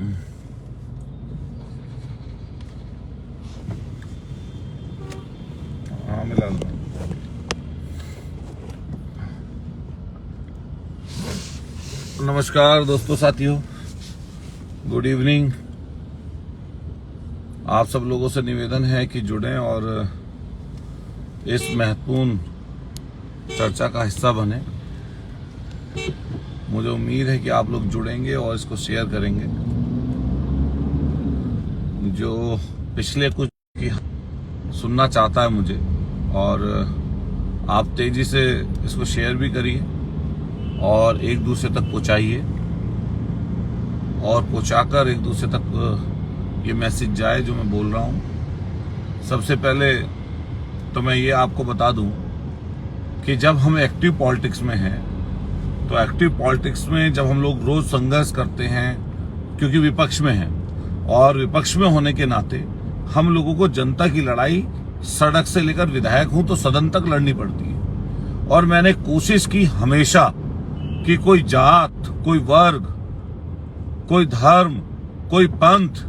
हाँ मिला। नमस्कार दोस्तों, साथियों, गुड इवनिंग। आप सब लोगों से निवेदन है कि जुड़ें और इस महत्वपूर्ण चर्चा का हिस्सा बने। मुझे उम्मीद है कि आप लोग जुड़ेंगे और इसको शेयर करेंगे। जो पिछले कुछ सुनना चाहता है मुझे, और आप तेजी से इसको शेयर भी करिए और एक दूसरे तक पहुंचाइए, और पहुंचाकर एक दूसरे तक ये मैसेज जाए जो मैं बोल रहा हूं। सबसे पहले तो मैं ये आपको बता दूं कि जब हम एक्टिव पॉलिटिक्स में हैं, तो एक्टिव पॉलिटिक्स में जब हम लोग रोज संघर्ष करते हैं, क्योंकि विपक्ष में हैं, और विपक्ष में होने के नाते हम लोगों को जनता की लड़ाई सड़क से लेकर विधायक हूं तो सदन तक लड़नी पड़ती है। और मैंने कोशिश की हमेशा कि कोई जात, कोई वर्ग, कोई धर्म, कोई पंथ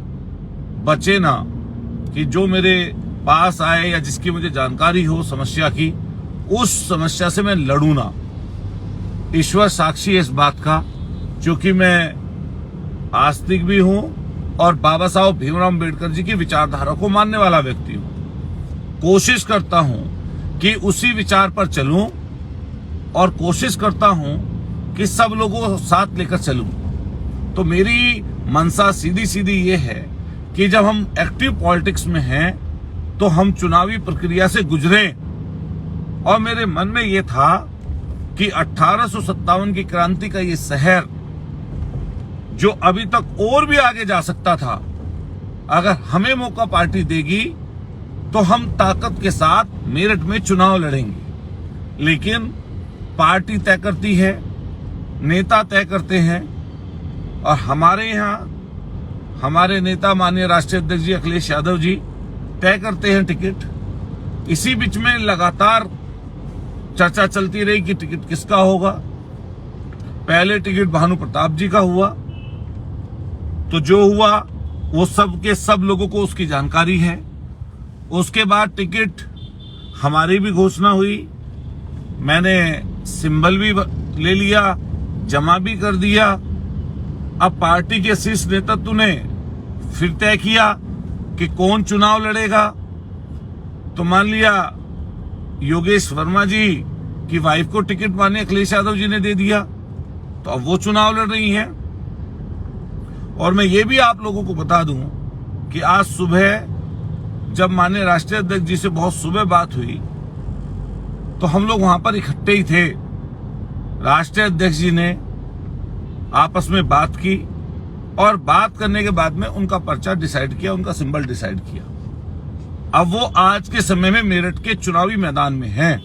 बचे ना, कि जो मेरे पास आए या जिसकी मुझे जानकारी हो समस्या की, उस समस्या से मैं लड़ूं ना। ईश्वर साक्षी है इस बात का, क्योंकि मैं आस्तिक भी हूं और बाबा साहब भीमराव अम्बेडकर जी की विचारधारा को मानने वाला व्यक्ति हूं। कोशिश करता हूं कि उसी विचार पर चलूं और कोशिश करता हूं कि सब लोगों को साथ लेकर चलूं। तो मेरी मनसा सीधी सीधी ये है कि जब हम एक्टिव पॉलिटिक्स में हैं तो हम चुनावी प्रक्रिया से गुजरें। और मेरे मन में ये था कि 1857 की क्रांति का ये शहर जो अभी तक और भी आगे जा सकता था, अगर हमें मौका पार्टी देगी तो हम ताकत के साथ मेरठ में चुनाव लड़ेंगे। लेकिन पार्टी तय करती है, नेता तय करते हैं, और हमारे यहाँ हमारे नेता माननीय राष्ट्रीय अध्यक्ष जी अखिलेश यादव जी तय करते हैं टिकट। इसी बीच में लगातार चर्चा चलती रही कि टिकट किसका होगा। पहले टिकट भानु प्रताप जी का हुआ, तो जो हुआ वो सब के सब लोगों को उसकी जानकारी है। उसके बाद टिकट हमारी भी घोषणा हुई, मैंने सिंबल भी ले लिया, जमा भी कर दिया। अब पार्टी के शीर्ष नेतृत्व ने फिर तय किया कि कौन चुनाव लड़ेगा। तो मान लिया योगेश वर्मा जी की वाइफ को टिकट माननीय अखिलेश यादव जी ने दे दिया, तो अब वो चुनाव लड़ रही हैं। और मैं ये भी आप लोगों को बता दूं कि आज सुबह जब माननीय राष्ट्रीय अध्यक्ष जी से बहुत सुबह बात हुई, तो हम लोग वहां पर इकट्ठे ही थे। राष्ट्रीय अध्यक्ष जी ने आपस में बात की, और बात करने के बाद में उनका पर्चा डिसाइड किया, उनका सिंबल डिसाइड किया। अब वो आज के समय में मेरठ के चुनावी मैदान में हैं।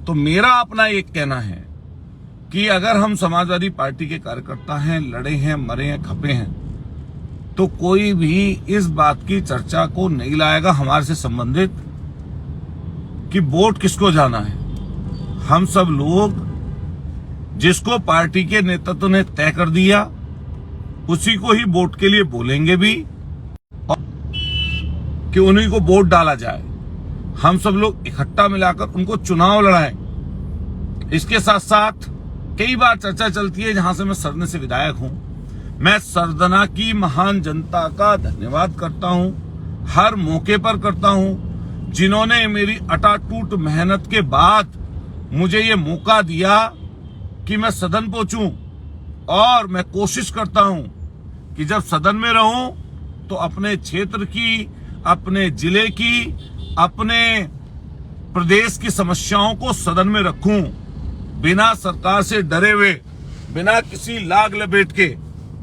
तो मेरा अपना एक कहना है कि अगर हम समाजवादी पार्टी के कार्यकर्ता हैं, लड़े हैं, मरे हैं, खपे हैं, तो कोई भी इस बात की चर्चा को नहीं लाएगा हमारे से संबंधित कि वोट किसको जाना है। हम सब लोग जिसको पार्टी के नेतृत्व ने तय कर दिया, उसी को ही वोट के लिए बोलेंगे भी, और कि उन्हीं को वोट डाला जाए। हम सब लोग इकट्ठा मिलाकर उनको चुनाव लड़ाएं। इसके साथ साथ कई बार चर्चा चलती है, जहां से मैं सरदन से विधायक हूं, मैं सरदना की महान जनता का धन्यवाद करता हूं, हर मौके पर करता हूं, जिन्होंने मेरी अटाटूट मेहनत के बाद मुझे ये मौका दिया कि मैं सदन पहुंचूं। और मैं कोशिश करता हूं कि जब सदन में रहूं तो अपने क्षेत्र की, अपने जिले की, अपने प्रदेश की समस्याओं को सदन में रखूं, बिना सरकार से डरे हुए, बिना किसी लाग लपेट के।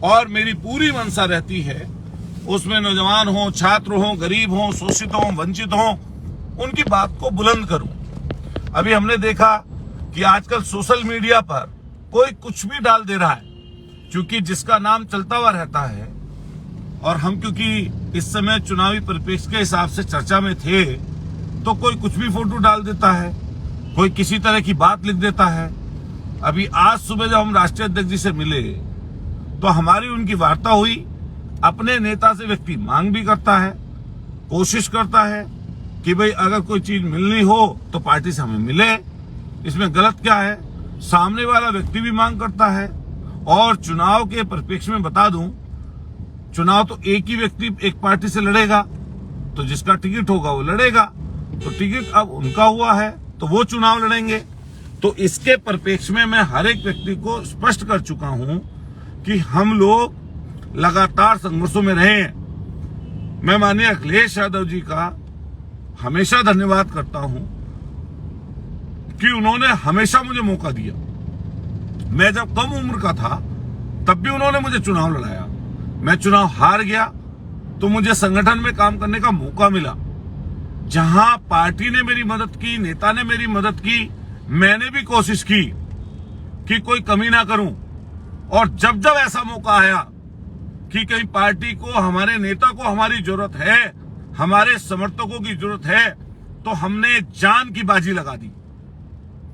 और मेरी पूरी मंशा रहती है उसमें नौजवान हो, छात्र हो, गरीब हो, शोषित हो, वंचित हो, उनकी बात को बुलंद करूं। अभी हमने देखा कि आजकल सोशल मीडिया पर कोई कुछ भी डाल दे रहा है, क्योंकि जिसका नाम चलता हुआ रहता है। और हम क्योंकि इस समय चुनावी परिप्रेक्ष्य के हिसाब से चर्चा में थे, तो कोई कुछ भी फोटो डाल देता है, कोई किसी तरह की बात लिख देता है। अभी आज सुबह जब हम राष्ट्रीय अध्यक्ष जी से मिले, तो हमारी उनकी वार्ता हुई अपने नेता से व्यक्ति मांग भी करता है, कोशिश करता है कि भाई अगर कोई चीज मिलनी हो तो पार्टी से हमें मिले, इसमें गलत क्या है। सामने वाला व्यक्ति भी मांग करता है। और चुनाव के परिप्रेक्ष्य में बता दूं, चुनाव तो एक ही व्यक्ति एक पार्टी से लड़ेगा, तो जिसका टिकट होगा वो लड़ेगा। तो टिकट अब उनका हुआ है तो वो चुनाव लड़ेंगे। तो इसके परिप्रेक्ष्य में मैं हर एक व्यक्ति को स्पष्ट कर चुका हूं कि हम लोग लगातार संघर्षों में रहे हैं। मैं माननीय अखिलेश यादव जी का हमेशा धन्यवाद करता हूं कि उन्होंने हमेशा मुझे मौका दिया। मैं जब कम उम्र का था तब भी उन्होंने मुझे चुनाव लड़ाया। मैं चुनाव हार गया तो मुझे संगठन में काम करने का मौका मिला। जहां पार्टी ने मेरी मदद की, नेता ने मेरी मदद की, मैंने भी कोशिश की कि कोई कमी ना करूं। और जब जब ऐसा मौका आया कि कहीं पार्टी को, हमारे नेता को हमारी जरूरत है, हमारे समर्थकों की जरूरत है, तो हमने जान की बाजी लगा दी।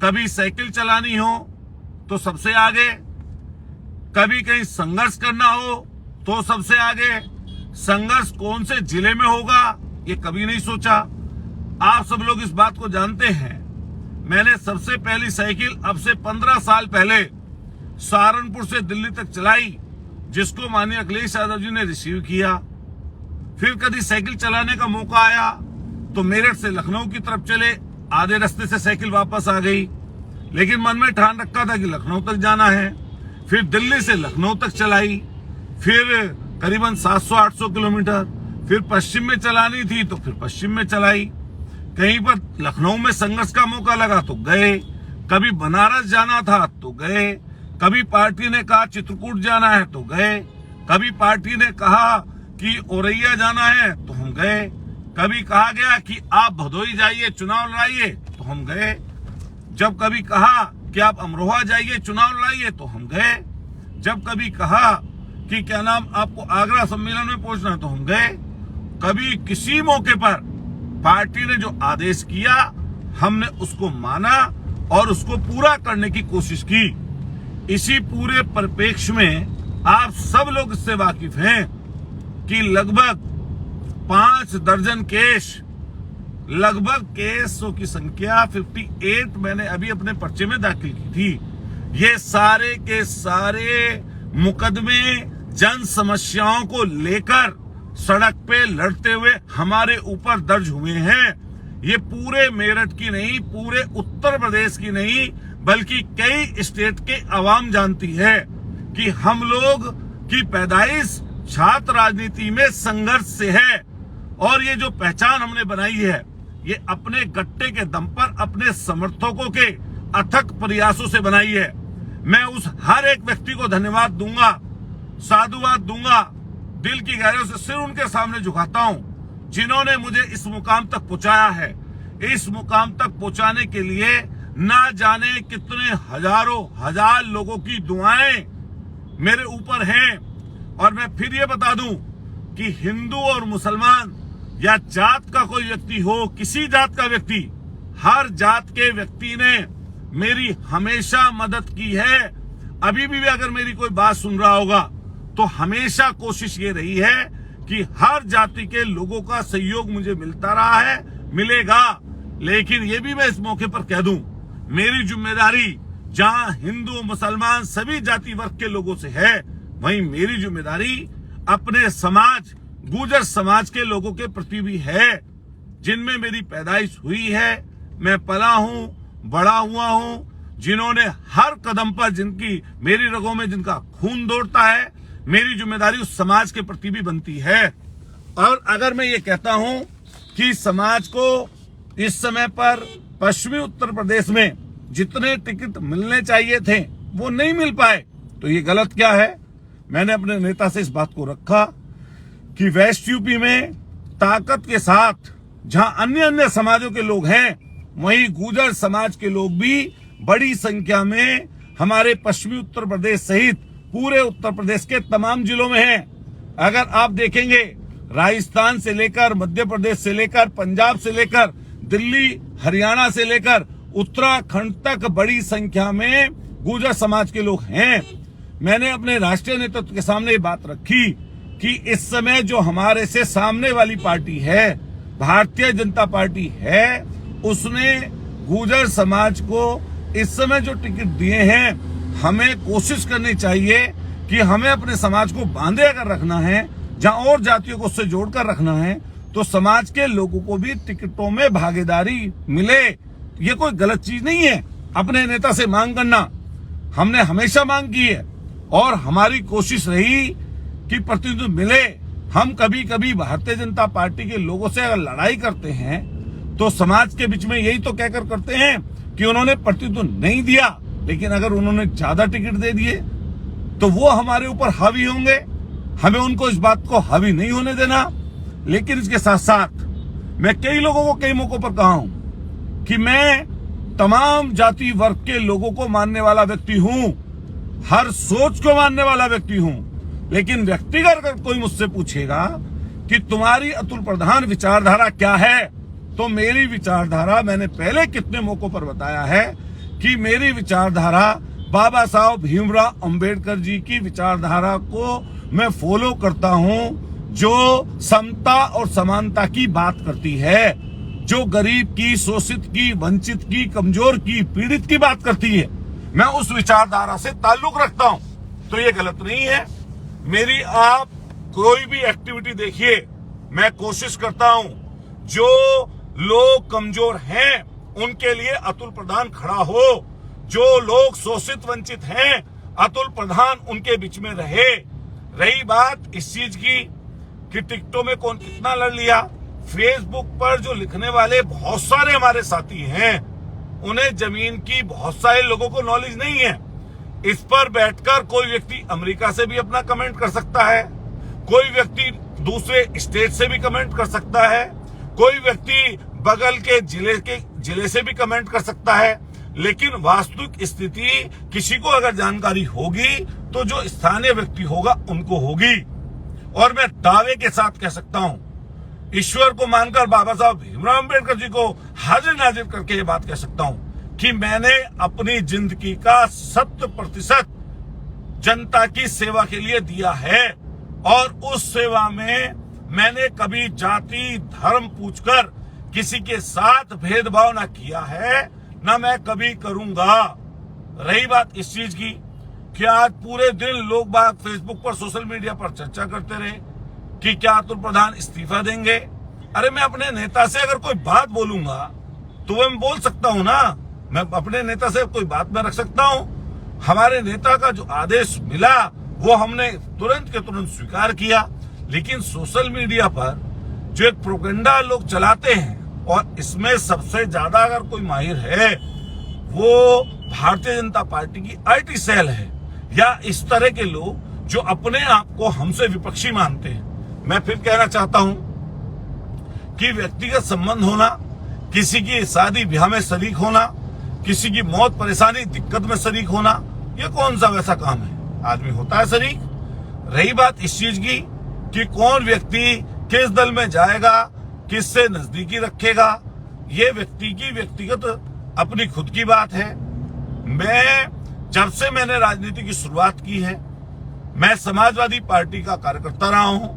कभी साइकिल चलानी हो तो सबसे आगे, कभी कहीं संघर्ष करना हो तो सबसे आगे। संघर्ष कौन से जिले में होगा ये कभी नहीं सोचा। आप सब लोग इस बात को जानते हैं, मैंने सबसे पहली साइकिल अब से 15 साल पहले सहारनपुर से दिल्ली तक चलाई, जिसको माननीय अखिलेश यादव जी ने रिसीव किया। फिर कभी साइकिल चलाने का मौका आया तो मेरठ से लखनऊ की तरफ चले, आधे रास्ते से साइकिल वापस आ गई, लेकिन मन में ठान रखा था कि लखनऊ तक जाना है। फिर दिल्ली से लखनऊ तक चलाई, फिर करीबन 700-800 किलोमीटर। फिर पश्चिम में चलानी थी तो फिर पश्चिम में चलाई। कहीं पर लखनऊ में संघर्ष का मौका लगा तो गए, कभी बनारस जाना था तो गए, कभी पार्टी ने कहा चित्रकूट जाना है तो गए, कभी पार्टी ने कहा कि औरैया जाना है तो हम गए, कभी कहा गया कि आप भदोही जाइए चुनाव लड़ाइए तो हम गए, जब कभी कहा कि आप अमरोहा जाइए चुनाव लड़ाइए तो हम गए, जब कभी कहा कि क्या नाम आपको आगरा सम्मेलन में पहुंचना है तो हम गए। कभी किसी मौके पर पार्टी ने जो आदेश किया हमने उसको माना और उसको पूरा करने की कोशिश की। इसी पूरे परिप्रेक्ष्य में आप सब लोग इससे वाकिफ हैं कि लगभग 5 दर्जन केस, लगभग केसों की संख्या 58 मैंने अभी अपने पर्चे में दाखिल की थी। ये सारे के सारे मुकदमे जन समस्याओं को लेकर सड़क पे लड़ते हुए हमारे ऊपर दर्ज हुए हैं। ये पूरे मेरठ की नहीं, पूरे उत्तर प्रदेश की नहीं, बल्कि कई स्टेट के अवाम जानती है कि हम लोग की पैदाइश छात्र राजनीति में संघर्ष से है। और ये जो पहचान हमने बनाई है ये अपने गट्टे के दम पर अपने समर्थकों के अथक प्रयासों से बनाई है। मैं उस हर एक व्यक्ति को धन्यवाद दूंगा, साधुवाद दूंगा, दिल की गहराइयों से सिर उनके सामने झुकाता हूं जिन्होंने मुझे इस मुकाम तक पहुंचाया है। इस मुकाम तक पहुंचाने के लिए ना जाने कितने हजारों हजार लोगों की दुआएं मेरे ऊपर हैं। और मैं फिर ये बता दूं कि हिंदू और मुसलमान या जात का कोई व्यक्ति हो, किसी जात का व्यक्ति, हर जात के व्यक्ति ने मेरी हमेशा मदद की है। अभी भी अगर मेरी कोई बात सुन रहा होगा तो हमेशा कोशिश ये रही है कि हर जाति के लोगों का सहयोग मुझे मिलता रहा है, मिलेगा। लेकिन ये भी मैं इस मौके पर कह दूं, मेरी जिम्मेदारी जहां हिंदू मुसलमान सभी जाति वर्ग के लोगों से है, वहीं मेरी जिम्मेदारी अपने समाज, गुर्जर समाज के लोगों के प्रति भी है, जिनमें मेरी पैदाइश हुई है, मैं पला हूं, बड़ा हुआ हूं, जिन्होंने हर कदम पर, जिनकी मेरी रगों में जिनका खून दौड़ता है, मेरी जिम्मेदारी उस समाज के प्रति भी बनती है। और अगर मैं ये कहता हूं कि समाज को इस समय पर पश्चिमी उत्तर प्रदेश में जितने टिकट मिलने चाहिए थे वो नहीं मिल पाए, तो ये गलत क्या है। मैंने अपने नेता से इस बात को रखा कि वेस्ट यूपी में ताकत के साथ जहां अन्य समाजों के लोग हैं, वहीं गुर्जर समाज के लोग भी बड़ी संख्या में हमारे पश्चिमी उत्तर प्रदेश सहित पूरे उत्तर प्रदेश के तमाम जिलों में हैं। अगर आप देखेंगे, राजस्थान से लेकर, मध्य प्रदेश से लेकर, पंजाब से लेकर, दिल्ली, हरियाणा से लेकर उत्तराखंड तक बड़ी संख्या में गुर्जर समाज के लोग हैं। मैंने अपने राष्ट्रीय नेतृत्व के सामने ये बात रखी कि इस समय जो हमारे से सामने वाली पार्टी है, भारतीय जनता पार्टी है, उसने गुर्जर समाज को इस समय जो टिकट दिए हैं, हमें कोशिश करनी चाहिए कि हमें अपने समाज को बांधे अगर रखना है, जहां और जातियों को उससे जोड़कर रखना है, तो समाज के लोगों को भी टिकटों में भागीदारी मिले। ये कोई गलत चीज नहीं है अपने नेता से मांग करना। हमने हमेशा मांग की है और हमारी कोशिश रही कि प्रतिनिधित्व मिले। हम कभी कभी भारतीय जनता पार्टी के लोगों से अगर लड़ाई करते हैं तो समाज के बीच में यही तो कहकर करते हैं कि उन्होंने प्रतिनिधित्व नहीं दिया, लेकिन अगर उन्होंने ज्यादा टिकट दे दिए तो वो हमारे ऊपर हावी होंगे। हमें उनको इस बात को हावी नहीं होने देना। लेकिन इसके साथ साथ मैं कई लोगों को कई मौकों पर कहा हूं कि मैं तमाम जाति वर्ग के लोगों को मानने वाला व्यक्ति हूं, हर सोच को मानने वाला व्यक्ति हूं। लेकिन व्यक्तिगत अगर कोई मुझसे पूछेगा कि तुम्हारी अतुल प्रधान विचारधारा क्या है, तो मेरी विचारधारा मैंने पहले कितने मौकों पर बताया है कि मेरी विचारधारा बाबा साहब भीमराव अंबेडकर जी की विचारधारा को मैं फॉलो करता हूं, जो समता और समानता की बात करती है, जो गरीब की, शोषित की, वंचित की, कमजोर की, पीड़ित की बात करती है। मैं उस विचारधारा से ताल्लुक रखता हूं, तो ये गलत नहीं है। मेरी आप कोई भी एक्टिविटी देखिए, मैं कोशिश करता हूं जो लोग कमजोर हैं उनके लिए अतुल प्रधान खड़ा हो, जो लोग शोषित वंचित हैं अतुल प्रधान उनके बीच में रहे। रही बात इस चीज की कि टिकटों में कौन कितना लड़ लिया, फेसबुक पर जो लिखने वाले बहुत सारे हमारे साथी हैं, उन्हें जमीन की बहुत सारे लोगों को नॉलेज नहीं है। इस पर बैठकर कोई व्यक्ति अमेरिका से भी अपना कमेंट कर सकता है, कोई व्यक्ति दूसरे स्टेट से भी कमेंट कर सकता है, कोई व्यक्ति बगल के जिले से भी कमेंट कर सकता है। लेकिन वास्तविक स्थिति किसी को अगर जानकारी होगी तो जो स्थानीय व्यक्ति होगा उनको होगी। और मैं दावे के साथ कह सकता हूं, ईश्वर को मानकर बाबा साहब भीमराव अंबेडकर जी को हाजिर नाजिर करके ये बात कह सकता हूं कि मैंने अपनी जिंदगी का 100% जनता की सेवा के लिए दिया है, और उस सेवा में मैंने कभी जाति धर्म पूछकर किसी के साथ भेदभाव ना किया है, ना मैं कभी करूंगा। रही बात इस चीज की कि आज पूरे दिन लोग बात फेसबुक पर, सोशल मीडिया पर चर्चा करते रहे कि क्या अतुल प्रधान इस्तीफा देंगे। अरे मैं अपने नेता से अगर कोई बात बोलूंगा तो मैं बोल सकता हूं ना, मैं अपने नेता से कोई बात में रख सकता हूं। हमारे नेता का जो आदेश मिला वो हमने तुरंत के तुरंत स्वीकार किया। लेकिन सोशल मीडिया पर जो एक प्रोपेगेंडा लोग चलाते हैं, और इसमें सबसे ज्यादा अगर कोई माहिर है वो भारतीय जनता पार्टी की IT सेल है, या इस तरह के लोग जो अपने आप को हमसे विपक्षी मानते हैं। मैं फिर कहना चाहता हूं कि व्यक्तिगत संबंध होना, किसी की शादी ब्याह में शरीक होना, किसी की मौत परेशानी दिक्कत में शरीक होना, ये कौन सा वैसा काम है? आदमी होता है शरीक। रही बात इस चीज की कि कौन व्यक्ति किस दल में जाएगा, किससे नजदीकी रखेगा, ये व्यक्ति की व्यक्तिगत अपनी खुद की बात है। जब से मैंने राजनीति की शुरुआत की है, मैं समाजवादी पार्टी का कार्यकर्ता रहा हूं।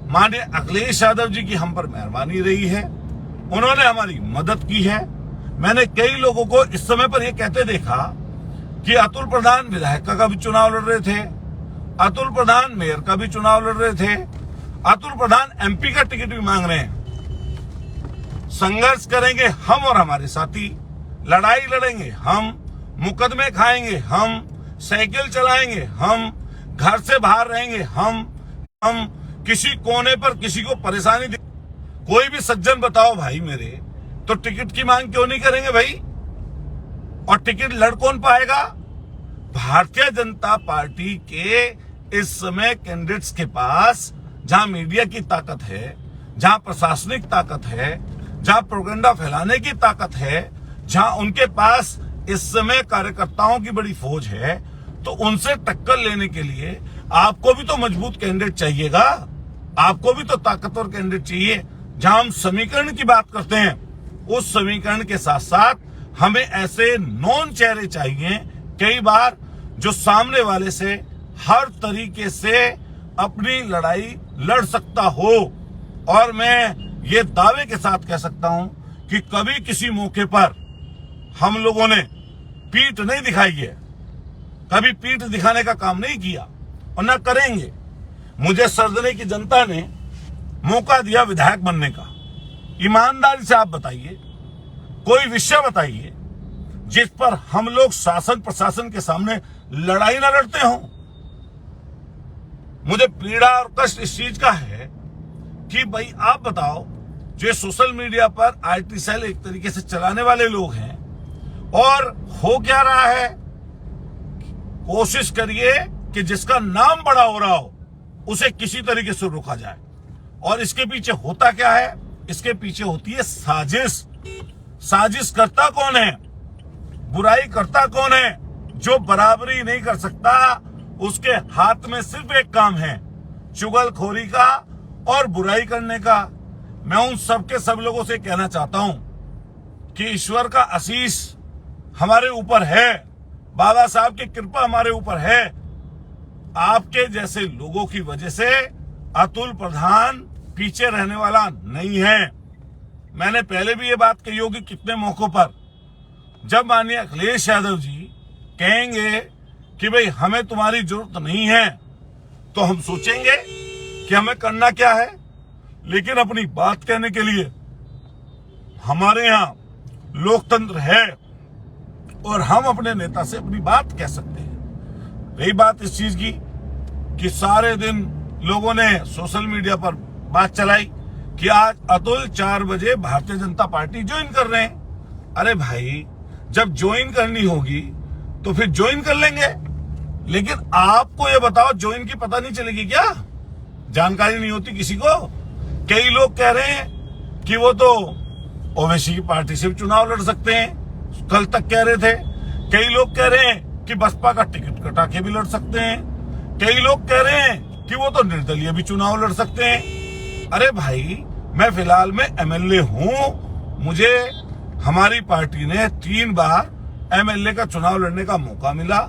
माननीय अखिलेश यादव जी की हम पर मेहरबानी रही है, उन्होंने हमारी मदद की है। मैंने कई लोगों को इस समय पर यह कहते देखा कि अतुल प्रधान विधायक का भी चुनाव लड़ रहे थे, अतुल प्रधान मेयर का भी चुनाव लड़ रहे थे, अतुल प्रधान MP का टिकट भी मांग रहे हैं। संघर्ष करेंगे हम और हमारे साथी, लड़ाई लड़ेंगे हम, मुकदमे खाएंगे हम, साइकिल चलाएंगे हम, घर से बाहर रहेंगे हम किसी कोने पर किसी को परेशानी कोई भी सज्जन बताओ भाई मेरे, तो टिकट की मांग क्यों नहीं करेंगे भाई? और टिकट लड़ कौन पाएगा? भारतीय जनता पार्टी के इस समय कैंडिडेट्स के पास जहां मीडिया की ताकत है, जहां प्रशासनिक ताकत है, जहां प्रोपेगेंडा फैलाने की ताकत है, जहां उनके पास इस समय कार्यकर्ताओं की बड़ी फौज है, तो उनसे टक्कर लेने के लिए आपको भी तो मजबूत कैंडिडेट चाहिएगा, आपको भी तो ताकतवर कैंडिडेट चाहिए। जहां हम समीकरण की बात करते हैं, उस समीकरण के साथ साथ हमें ऐसे नॉन चेहरे चाहिए, कई बार जो सामने वाले से हर तरीके से अपनी लड़ाई लड़ सकता हो। और मैं ये दावे के साथ कह सकता हूं कि कभी किसी मौके पर हम लोगों ने पीठ नहीं दिखाई है, कभी पीठ दिखाने का काम नहीं किया और न करेंगे। मुझे सरदने की जनता ने मौका दिया विधायक बनने का। ईमानदारी से आप बताइए, कोई विषय बताइए जिस पर हम लोग शासन प्रशासन के सामने लड़ाई ना लड़ते हों। मुझे पीड़ा और कष्ट इस चीज का है कि भाई आप बताओ, जो सोशल मीडिया पर आईटी सेल एक तरीके से चलाने वाले लोग हैं, और हो क्या रहा है, कोशिश करिए कि जिसका नाम बड़ा हो रहा हो उसे किसी तरीके से रोका जाए। और इसके पीछे होता क्या है? इसके पीछे होती है साजिश। साजिश करता कौन है? बुराई करता कौन है? जो बराबरी नहीं कर सकता, उसके हाथ में सिर्फ एक काम है, चुगलखोरी का और बुराई करने का। मैं उन सबके सब लोगों से कहना चाहता हूं कि ईश्वर का आशीष हमारे ऊपर है, बाबा साहब की कृपा हमारे ऊपर है। आपके जैसे लोगों की वजह से अतुल प्रधान पीछे रहने वाला नहीं है। मैंने पहले भी ये बात कही होगी कितने मौकों पर। जब माननीय अखिलेश यादव जी कहेंगे कि भाई हमें तुम्हारी जरूरत नहीं है, तो हम सोचेंगे कि हमें करना क्या है। लेकिन अपनी बात कहने के लिए हमारे यहां लोकतंत्र है और हम अपने नेता से अपनी बात कह सकते हैं। रही बात इस चीज की कि सारे दिन लोगों ने सोशल मीडिया पर बात चलाई कि आज अतुल 4 बजे भारतीय जनता पार्टी ज्वाइन कर रहे हैं। अरे भाई, जब ज्वाइन करनी होगी तो फिर ज्वाइन कर लेंगे, लेकिन आपको ये बताओ ज्वाइन की पता नहीं चलेगी क्या? जानकारी नहीं होती किसी को? कई लोग कह रहे हैं कि वो तो ओवैसी की पार्टी से भी चुनाव लड़ सकते हैं, कल तक कह रहे थे। कई लोग कह रहे हैं कि बसपा का टिकट कटा के भी लड़ सकते हैं। कई लोग कह रहे हैं कि वो तो निर्दलीय भी चुनाव लड़ सकते हैं। अरे भाई, मैं फिलहाल में एमएलए हूं। मुझे हमारी पार्टी ने 3 बार एमएलए का चुनाव लड़ने का मौका मिला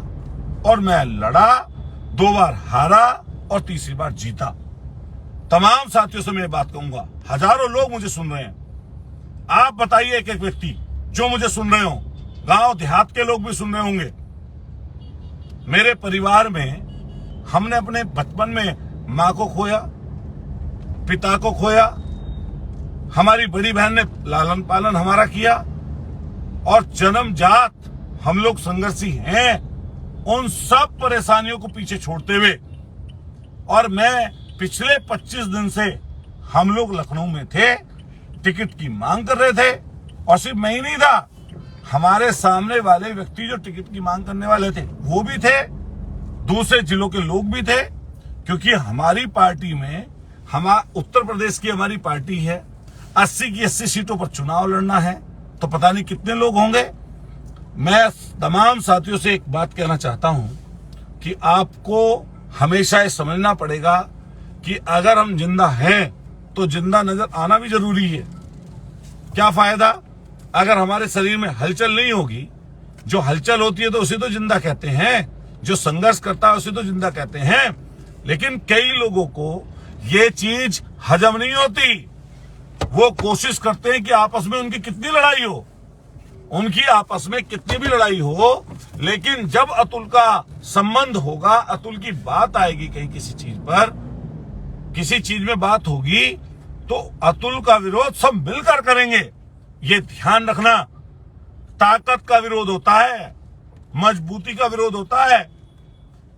और मैं लड़ा, 2 बार हारा और तीसरी बार जीता। तमाम साथियों से मैं बात कहूंगा, हजारों लोग मुझे सुन रहे हैं। आप बताइए, एक एक व्यक्ति जो मुझे सुन रहे हो, गांव देहात के लोग भी सुन रहे होंगे। मेरे परिवार में हमने अपने बचपन में मां को खोया, पिता को खोया, हमारी बड़ी बहन ने लालन पालन हमारा किया और जन्मजात हम लोग संघर्षी हैं। उन सब परेशानियों को पीछे छोड़ते हुए, और मैं पिछले 25 दिन से हम लोग लखनऊ में थे, टिकट की मांग कर रहे थे। और सिर्फ मैं ही नहीं था, हमारे सामने वाले व्यक्ति जो टिकट की मांग करने वाले थे वो भी थे, दूसरे जिलों के लोग भी थे। क्योंकि हमारी पार्टी में, उत्तर प्रदेश की हमारी पार्टी है, 80 की 80 सीटों पर चुनाव लड़ना है, तो पता नहीं कितने लोग होंगे। मैं तमाम साथियों से एक बात कहना चाहता हूं कि आपको हमेशा ये समझना पड़ेगा कि अगर हम जिंदा हैं तो जिंदा नजर आना भी जरूरी है। क्या फायदा अगर हमारे शरीर में हलचल नहीं होगी? जो हलचल होती है तो उसे तो जिंदा कहते हैं, जो संघर्ष करता है उसे तो जिंदा कहते हैं। लेकिन कई लोगों को ये चीज हजम नहीं होती। वो कोशिश करते हैं कि आपस में उनकी कितनी लड़ाई हो, उनकी आपस में कितनी भी लड़ाई हो, लेकिन जब अतुल का संबंध होगा, अतुल की बात आएगी कहीं किसी चीज पर, किसी चीज में बात होगी, तो अतुल का विरोध सब मिलकर करेंगे। ये ध्यान रखना। ताकत का विरोध होता है, मजबूती का विरोध होता है,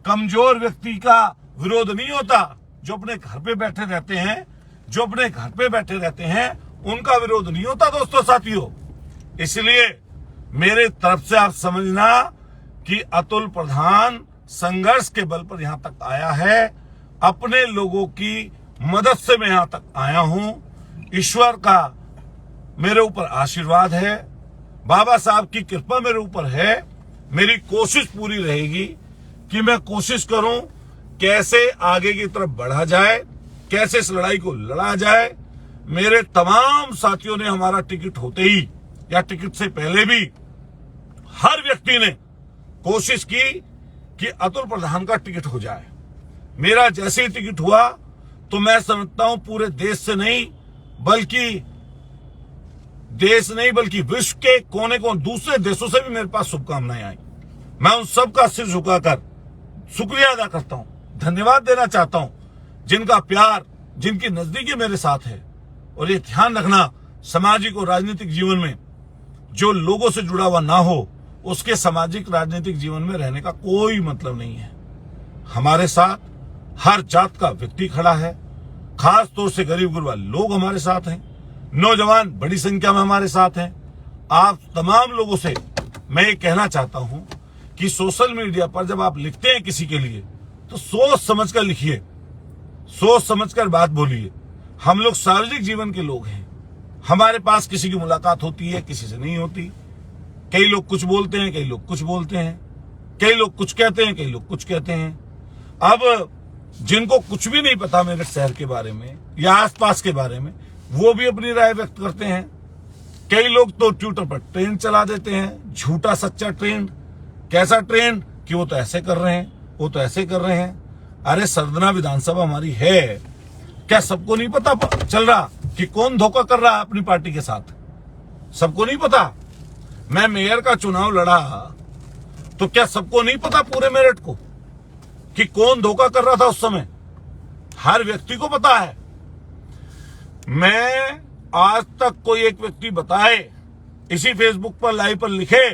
कमजोर व्यक्ति का विरोध नहीं होता। जो अपने घर पे बैठे रहते हैं, जो अपने घर पे बैठे रहते हैं, उनका विरोध नहीं होता दोस्तों साथियों। इसलिए मेरे तरफ से आप समझना कि अतुल प्रधान संघर्ष के बल पर यहां तक आया है। अपने लोगों की मदद से मैं यहां तक आया हूं। ईश्वर का मेरे ऊपर आशीर्वाद है, बाबा साहब की कृपा मेरे ऊपर है। मेरी कोशिश पूरी रहेगी कि मैं कोशिश करूं कैसे आगे की तरफ बढ़ा जाए, कैसे इस लड़ाई को लड़ा जाए। मेरे तमाम साथियों ने हमारा टिकट होते ही या टिकट से पहले भी हर व्यक्ति ने कोशिश की कि अतुल प्रधान का टिकट हो जाए। मेरा जैसे ही टिकट हुआ तो मैं समझता हूं पूरे देश से नहीं बल्कि विश्व के कोने कोने दूसरे देशों से भी मेरे पास शुभकामनाएं आई। मैं उन सब का सिर झुकाकर शुक्रिया अदा करता हूं, धन्यवाद देना चाहता हूं, जिनका प्यार, जिनकी नजदीकी मेरे साथ है। और ये ध्यान रखना, सामाजिक और राजनीतिक जीवन में जो लोगों से जुड़ा हुआ ना हो, उसके सामाजिक राजनीतिक जीवन में रहने का कोई मतलब नहीं है। हमारे साथ हर जात का व्यक्ति खड़ा है, खास तौर से गरीब गुरबा लोग हमारे साथ हैं, नौजवान बड़ी संख्या में हमारे साथ हैं। आप तमाम लोगों से मैं ये कहना चाहता हूं कि सोशल मीडिया पर जब आप लिखते हैं किसी के लिए तो सोच समझकर लिखिए, सोच समझकर बात बोलिए। हम लोग सार्वजनिक जीवन के लोग हैं, हमारे पास किसी की मुलाकात होती है, किसी से नहीं होती। कई लोग कुछ बोलते हैं, कई लोग कुछ बोलते हैं, कई लोग कुछ कहते हैं, कई लोग कुछ कहते हैं। अब जिनको कुछ भी नहीं पता मेरे शहर के बारे में या आसपास के बारे में, वो भी अपनी राय व्यक्त करते हैं। कई लोग तो ट्विटर पर ट्रेंड चला देते हैं, झूठा सच्चा ट्रेंड। कैसा ट्रेंड कि वो तो ऐसे कर रहे हैं, वो तो ऐसे कर रहे हैं। अरे सरदना विधानसभा हमारी है, क्या सबको नहीं पता चल रहा कि कौन धोखा कर रहा है अपनी पार्टी के साथ? सबको नहीं पता? मैं मेयर का चुनाव लड़ा तो क्या सबको नहीं पता पूरे मेरठ को कि कौन धोखा कर रहा था उस समय? हर व्यक्ति को पता है। मैं आज तक कोई एक व्यक्ति बताए, इसी फेसबुक पर लाइव पर लिखे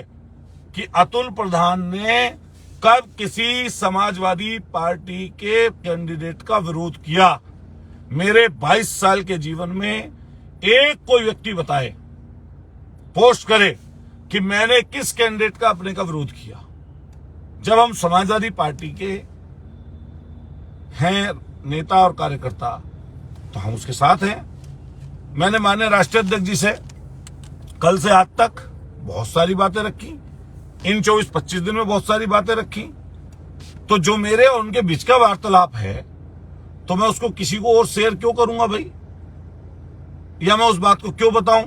कि अतुल प्रधान ने कब किसी समाजवादी पार्टी के कैंडिडेट का विरोध किया? मेरे 22 साल के जीवन में एक कोई व्यक्ति बताए, पोस्ट करे कि मैंने किस कैंडिडेट का अपने का विरोध किया। जब हम समाजवादी पार्टी के हैं नेता और कार्यकर्ता तो हम उसके साथ हैं। मैंने माननीय राष्ट्रीय अध्यक्ष जी से कल से आज तक बहुत सारी बातें रखी, इन 24-25 दिन में बहुत सारी बातें रखी। तो जो मेरे और उनके बीच का वार्तालाप है तो मैं उसको किसी को और शेयर क्यों करूंगा भाई, या मैं उस बात को क्यों बताऊं?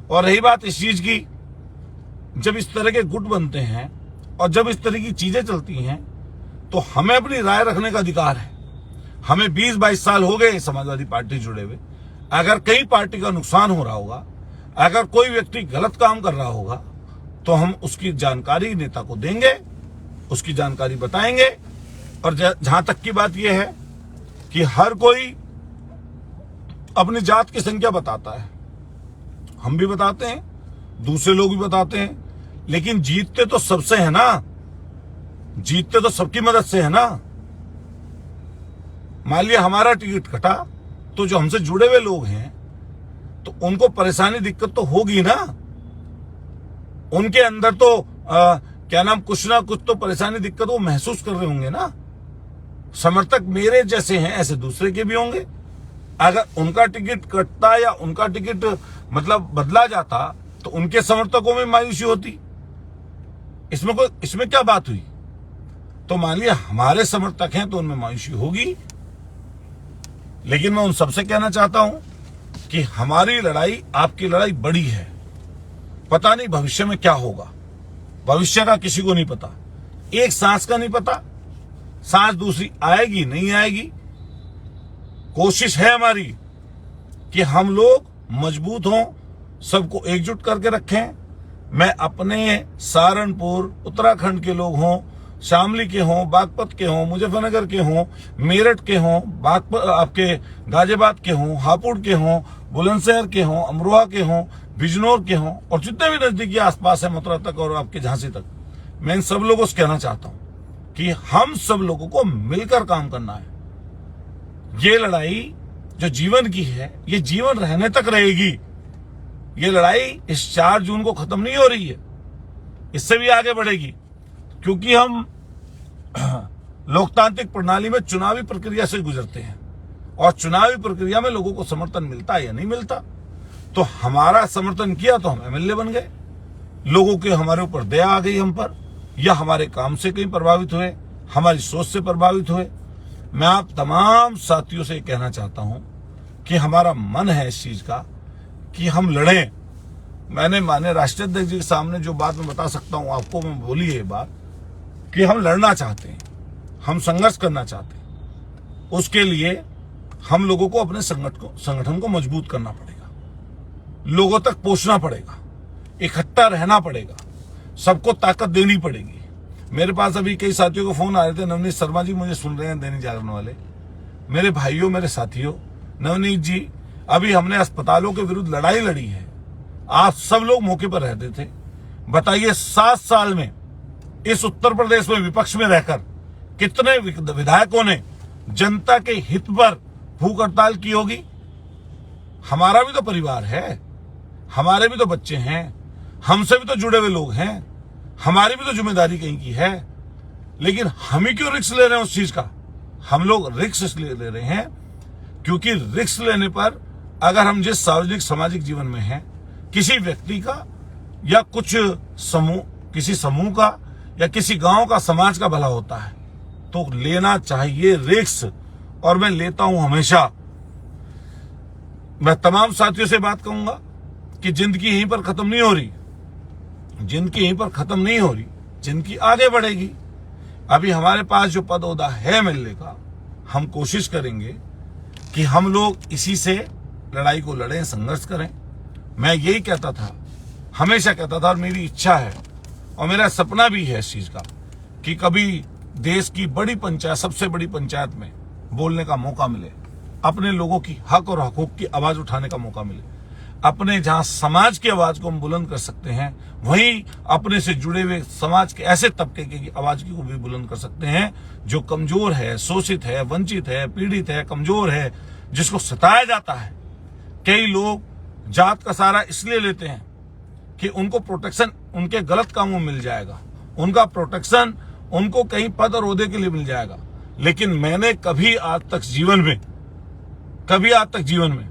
और रही बात इस चीज की, जब इस तरह के गुट बनते हैं और जब इस तरह की चीजें चलती हैं तो हमें अपनी राय रखने का अधिकार है। हमें 20-22 साल हो गए समाजवादी पार्टी जुड़े हुए। अगर कहीं पार्टी का नुकसान हो रहा होगा, अगर कोई व्यक्ति गलत काम कर रहा होगा तो हम उसकी जानकारी नेता को देंगे, उसकी जानकारी बताएंगे। और जहां तक की बात यह है कि हर कोई अपनी जात की संख्या बताता है, हम भी बताते हैं, दूसरे लोग भी बताते हैं, लेकिन जीतते तो सबसे है ना, जीतते तो सबकी मदद से है ना। मान लिया हमारा टिकट कटा तो जो हमसे जुड़े हुए लोग हैं तो उनको परेशानी दिक्कत तो होगी ना, उनके अंदर तो कुछ ना कुछ तो परेशानी दिक्कत वो महसूस कर रहे होंगे ना। समर्थक मेरे जैसे हैं, ऐसे दूसरे के भी होंगे। अगर उनका टिकट कटता या उनका टिकट मतलब बदला जाता तो उनके समर्थकों में मायूसी होती। इसमें क्या बात हुई? तो मान लिया हमारे समर्थक हैं तो उनमें मायूसी होगी, लेकिन मैं उन सबसे कहना चाहता हूं कि हमारी लड़ाई आपकी लड़ाई बड़ी है। पता नहीं भविष्य में क्या होगा, भविष्य का किसी को नहीं पता। एक सांस का नहीं पता, सांस दूसरी आएगी नहीं आएगी। कोशिश है हमारी कि हम लोग मजबूत हों, सबको एकजुट करके रखें। मैं अपने सहारनपुर, उत्तराखंड के लोग हों, शामली के हों, बागपत के हों, मुजफ्फरनगर के हों, मेरठ के हों, आपके गाजियाबाद के हों, हापुड़ के हों, बुलंदशहर के हों, अमरोहा के हों, बिजनौर के हों, और जितने भी नजदीकी आसपास है मथुरा तक और आपके झांसी तक, मैं इन सब लोगों से कहना चाहता हूं कि हम सब लोगों को मिलकर काम करना है। ये लड़ाई जो जीवन की है, ये जीवन रहने तक रहेगी। ये लड़ाई इस 4 जून को खत्म नहीं हो रही है, इससे भी आगे बढ़ेगी, क्योंकि हम लोकतांत्रिक प्रणाली में चुनावी प्रक्रिया से गुजरते हैं और चुनावी प्रक्रिया में लोगों को समर्थन मिलता है या नहीं मिलता। तो हमारा समर्थन किया तो हम एमएलए बन गए, लोगों के हमारे ऊपर दया आ गई हम पर, या हमारे काम से कहीं प्रभावित हुए, हमारी सोच से प्रभावित हुए। मैं आप तमाम साथियों से कहना चाहता हूं कि हमारा मन है इस चीज का कि हम लड़ें। मैंने माननीय राष्ट्रीय अध्यक्ष जी के सामने जो बात मैं बता सकता हूं आपको, मैं बोली है ये बात कि हम लड़ना चाहते हैं, हम संघर्ष करना चाहते हैं। उसके लिए हम लोगों को अपने संगठन को मजबूत करना पड़ेगा, लोगों तक पहुंचना पड़ेगा, इकट्ठा रहना पड़ेगा, सबको ताकत देनी पड़ेगी। मेरे पास अभी कई साथियों को फोन आ रहे थे, नवनीत शर्मा जी मुझे सुन रहे हैं, दैनिक जागरण वाले, मेरे भाइयों, मेरे साथियों, नवनीत जी अभी हमने अस्पतालों के विरुद्ध लड़ाई लड़ी है, आप सब लोग मौके पर रहते थे, बताइए 7 साल में इस उत्तर प्रदेश में विपक्ष में रहकर कितने विधायकों ने जनता के हित पर भूख हड़ताल की होगी? हमारा भी तो परिवार है, हमारे भी तो बच्चे हैं, हमसे भी तो जुड़े हुए लोग हैं, हमारी भी तो जिम्मेदारी कहीं की है, लेकिन हम ही क्यों रिस्क ले रहे हैं उस चीज का? हम लोग रिस्क इसलिए ले रहे हैं क्योंकि रिस्क लेने पर अगर हम जिस सार्वजनिक सामाजिक जीवन में हैं, किसी व्यक्ति का या कुछ समूह, किसी समूह का या किसी गांव का, समाज का भला होता है तो लेना चाहिए रिस्क, और मैं लेता हूं हमेशा। मैं तमाम साथियों से बात कहूंगा कि जिंदगी यहीं पर खत्म नहीं हो रही, जिंदगी यहीं पर खत्म नहीं हो रही, जिंदगी आगे बढ़ेगी। अभी हमारे पास जो पद ओहदा है मिलने का, हम कोशिश करेंगे कि हम लोग इसी से लड़ाई को लड़ें, संघर्ष करें। मैं यही कहता था, हमेशा कहता था, और मेरी इच्छा है और मेरा सपना भी है इस चीज का कि कभी देश की बड़ी पंचायत, सबसे बड़ी पंचायत में बोलने का मौका मिले, अपने लोगों की हक और हकूक की आवाज उठाने का मौका मिले, अपने जहां समाज की आवाज को हम बुलंद कर सकते हैं, वहीं अपने से जुड़े हुए समाज के ऐसे तबके की आवाज को भी बुलंद कर सकते हैं जो कमजोर है, शोषित है, वंचित है, पीड़ित है, कमजोर है, जिसको सताया जाता है। कई लोग जात का सहारा इसलिए लेते हैं कि उनको प्रोटेक्शन उनके गलत कामों में मिल जाएगा, उनका प्रोटेक्शन उनको कहीं पद और ओहदे के लिए मिल जाएगा। लेकिन मैंने कभी आज तक जीवन में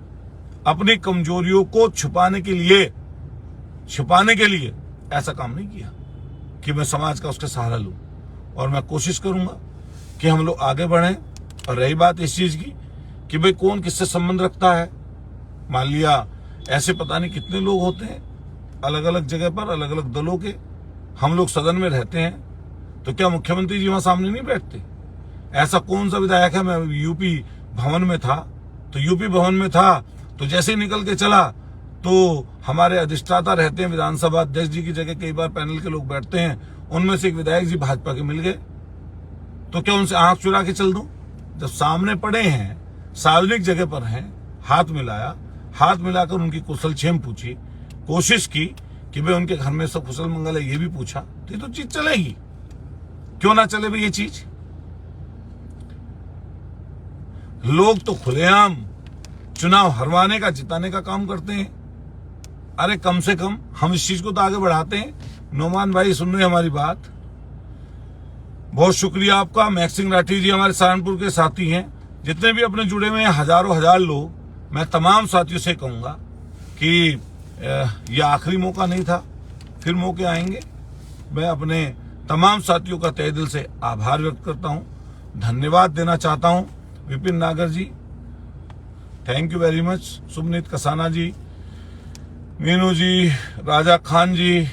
अपनी कमजोरियों को छुपाने के लिए ऐसा काम नहीं किया कि मैं समाज का उसका सहारा लूं। और मैं कोशिश करूंगा कि हम लोग आगे बढ़ें। और रही बात इस चीज की कि भाई कौन किससे संबंध रखता है, मान लिया ऐसे पता नहीं कितने लोग होते हैं अलग अलग जगह पर, अलग अलग दलों के। हम लोग सदन में रहते हैं तो क्या मुख्यमंत्री जी वहां सामने नहीं बैठते? ऐसा कौन सा विधायक है? मैं यूपी भवन में था तो जैसे ही निकल के चला तो हमारे अधिष्ठाता रहते हैं विधानसभा अध्यक्ष जी की जगह, कई बार पैनल के लोग बैठते हैं, उनमें से एक विधायक जी भाजपा के मिल गए, तो क्या उनसे आंख चुरा के चल दूं? जब सामने पड़े हैं, सार्वजनिक जगह पर हैं, हाथ मिलाकर उनकी कुशल क्षेम पूछी, कोशिश की कि भाई उनके घर में सब कुशल मंगल है, ये भी पूछा, तो ये तो चीज चलेगी। क्यों ना चले भाई ये चीज? लोग तो खुलेआम चुनाव हरवाने का, जिताने का काम करते हैं। अरे कम से कम हम इस चीज को तो आगे बढ़ाते हैं। नोमान भाई सुन रहे हमारी बात, बहुत शुक्रिया आपका। मैक्सिंग राठी जी हमारे सहारनपुर के साथी हैं, जितने भी अपने जुड़े हुए हैं हजारों हजार लोग, मैं तमाम साथियों से कहूंगा कि यह आखिरी मौका नहीं था, फिर मौके आएंगे। मैं अपने तमाम साथियों का तहे दिल से आभार व्यक्त करता हूं, धन्यवाद देना चाहता हूं। Vipin Nagar ji, thank you very much. Sumneet Kasana ji, Meenu ji, Raja Khan ji,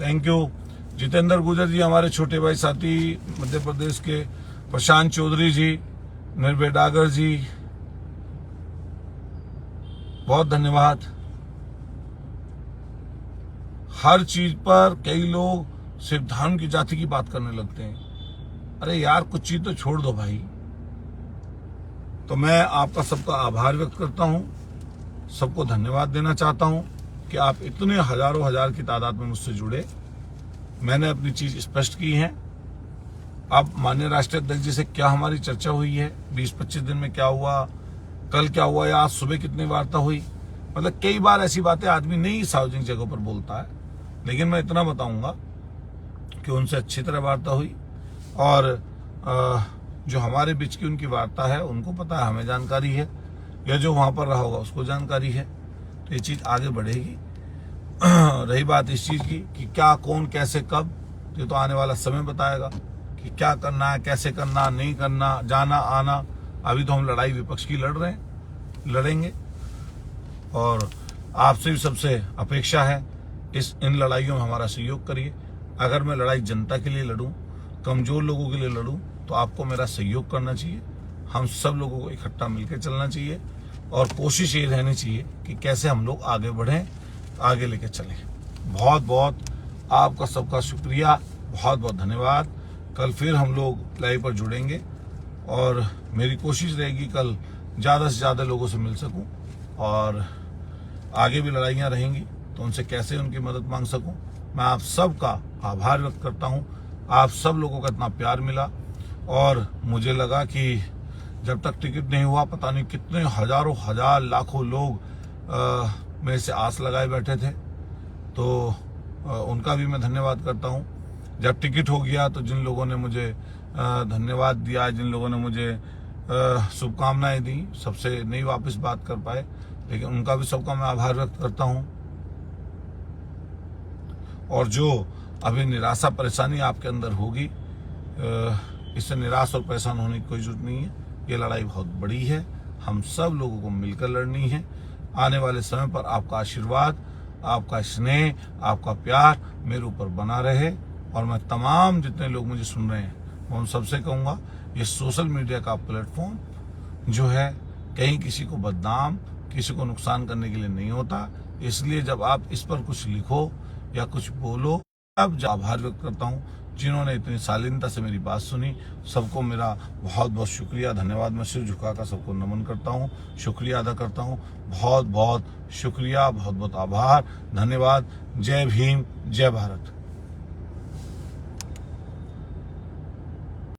thank you. Jitendra Gujar ji हमारे छोटे भाई साथी मध्य प्रदेश के, प्रशांत चौधरी जी, निर्भय डागर जी, बहुत धन्यवाद। हर चीज पर कई लोग सिर्फ धर्म की, जाति की बात करने लगते हैं। अरे यार कुछ चीज तो छोड़ दो भाई। तो मैं आपका सबका आभार व्यक्त करता हूं, सबको धन्यवाद देना चाहता हूं कि आप इतने हजारों हजार की तादाद में मुझसे जुड़े। मैंने अपनी चीज स्पष्ट की है। अब माननीय राष्ट्रीय अध्यक्ष जी से क्या हमारी चर्चा हुई है, 20-25 दिन में क्या हुआ, कल क्या हुआ, या आज सुबह कितनी वार्ता हुई, मतलब कई बार ऐसी बातें आदमी नहीं सार्वजनिक जगहों पर बोलता है, लेकिन मैं इतना बताऊंगा कि उनसे अच्छी तरह वार्ता हुई। और जो हमारे बीच की उनकी वार्ता है उनको पता है, हमें जानकारी है, या जो वहां पर रहा होगा उसको जानकारी है, तो ये चीज आगे बढ़ेगी। रही बात इस चीज की कि क्या, कौन, कैसे, कब, ये तो आने वाला समय बताएगा कि क्या करना है, कैसे करना, नहीं करना, जाना आना। अभी तो हम लड़ाई विपक्ष की लड़ रहे हैं, लड़ेंगे। और आपसे भी सबसे अपेक्षा है इन लड़ाइयों में हमारा सहयोग करिए। अगर मैं लड़ाई जनता के लिए लड़ूं, कमजोर लोगों के लिए लड़ूं, तो आपको मेरा सहयोग करना चाहिए। हम सब लोगों को इकट्ठा मिलकर चलना चाहिए और कोशिश ये रहनी चाहिए कि कैसे हम लोग आगे बढ़ें, आगे लेके चलें। बहुत बहुत आपका सबका शुक्रिया, बहुत बहुत धन्यवाद। कल फिर हम लोग लाइव पर जुड़ेंगे और मेरी कोशिश रहेगी कल ज़्यादा से ज़्यादा लोगों से मिल सकूं और आगे भी लड़ाइयाँ रहेंगी तो उनसे कैसे उनकी मदद मांग सकूं। मैं आप सब का आभार व्यक्त करता हूं। आप सब लोगों का इतना प्यार मिला और मुझे लगा कि जब तक टिकट नहीं हुआ पता नहीं कितने हजारों हजार लाखों लोग मेरे से आस लगाए बैठे थे, तो उनका भी मैं धन्यवाद करता हूं। जब टिकट हो गया तो जिन लोगों ने मुझे धन्यवाद दिया, जिन लोगों ने मुझे शुभकामनाएं दी, सबसे नहीं वापस बात कर पाए, लेकिन उनका भी सबका मैं आभार व्यक्त करता हूं। और जो अभी निराशा परेशानी आपके अंदर होगी, इससे निराश और परेशान होने की कोई जरूरत नहीं है। ये लड़ाई बहुत बड़ी है, हम सब लोगों को मिलकर लड़नी है। आने वाले समय पर आपका आशीर्वाद, आपका स्नेह, आपका प्यार मेरे ऊपर बना रहे और मैं तमाम जितने लोग मुझे सुन रहे हैं मैं उन सबसे कहूँगा, ये सोशल मीडिया का प्लेटफॉर्म जो है कहीं किसी को बदनाम, किसी को नुकसान करने के लिए नहीं होता। इसलिए जब आप इस पर कुछ लिखो या कुछ बोलो, अब आभार व्यक्त करता हूँ जिन्होंने इतनी शालीनता से मेरी बात सुनी। सबको मेरा बहुत बहुत शुक्रिया, धन्यवाद। मैं सिर झुकाकर सबको नमन करता हूँ, शुक्रिया अदा करता हूँ। बहुत बहुत शुक्रिया, बहुत बहुत आभार, धन्यवाद। जय भीम, जय भारत।